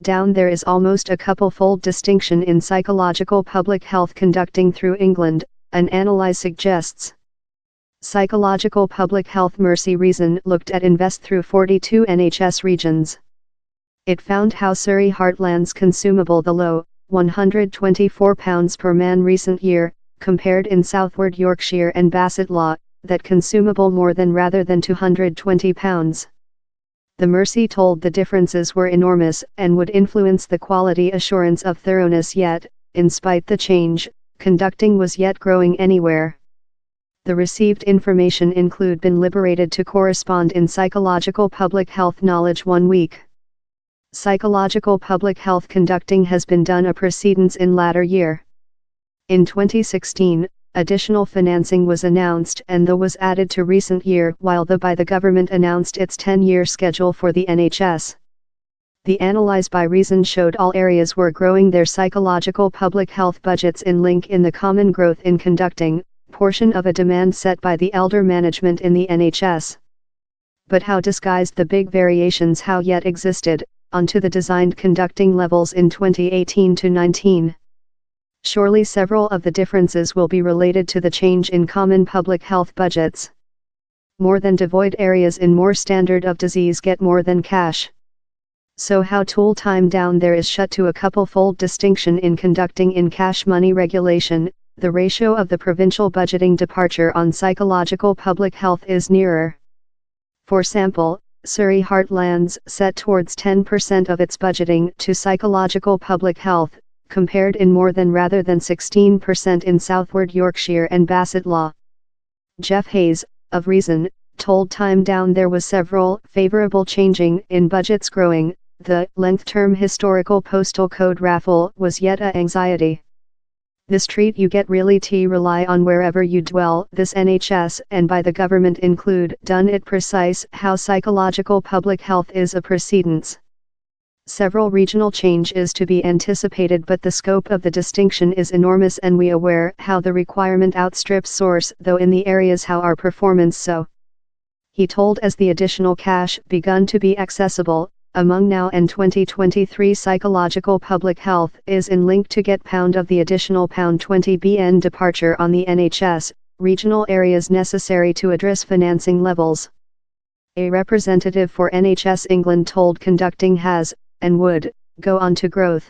down there is almost a couple-fold distinction in psychological public health conducting through England, an analyse suggests. Psychological public health Mercy Reason looked at invest through 42 NHS regions. It found how Surrey Heartland's consumable the low, £124 per man recent year, compared in Southward Yorkshire and Bassetlaw, that consumable more than rather than £220. The Mercy told the differences were enormous and would influence the quality assurance of thoroughness yet, in spite the change, conducting was yet growing anywhere. The received information include been liberated to correspond in psychological public health knowledge 1 week. Psychological public health conducting has been done a precedence in latter year. In 2016, additional financing was announced and was added to recent year while by the government announced its 10-year schedule for the NHS. The analyse by Reason showed all areas were growing their psychological public health budgets in link in the common growth in conducting, portion of a demand set by the elder management in the NHS. But how disguised the big variations how yet existed, onto the designed conducting levels in 2018 to 19. Surely several of the differences will be related to the change in common public health budgets. More than devoid areas in more standard of disease get more than cash. So how tool time down there is shut to a couple-fold distinction in conducting in cash money regulation, the ratio of the provincial budgeting departure on psychological public health is nearer. For sample, Surrey Heartlands set towards 10% of its budgeting to psychological public health, compared in more than rather than 16% in Southward Yorkshire and Bassetlaw. Jeff Hayes, of Reason, told Time down there was several favourable changing in budgets growing, the length-term historical postal code raffle was yet a anxiety. This treat you get really rely on wherever you dwell this NHS and by the government include done it precise how psychological public health is a precedence. Several regional change is to be anticipated but the scope of the distinction is enormous and we aware how the requirement outstrips source though in the areas how our performance so. He told as the additional cash begun to be accessible, among now and 2023 psychological public health is in link to get pound of the additional £20 BN departure on the NHS, regional areas necessary to address financing levels. A representative for NHS England told conducting has, and would, go on to growth.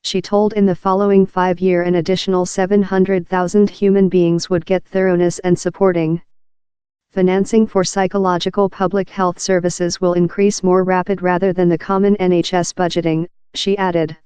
She told in the following 5-year an additional 700,000 human beings would get thoroughness and supporting. Financing for psychological public health services will increase more rapid rather than the common NHS budgeting, she added.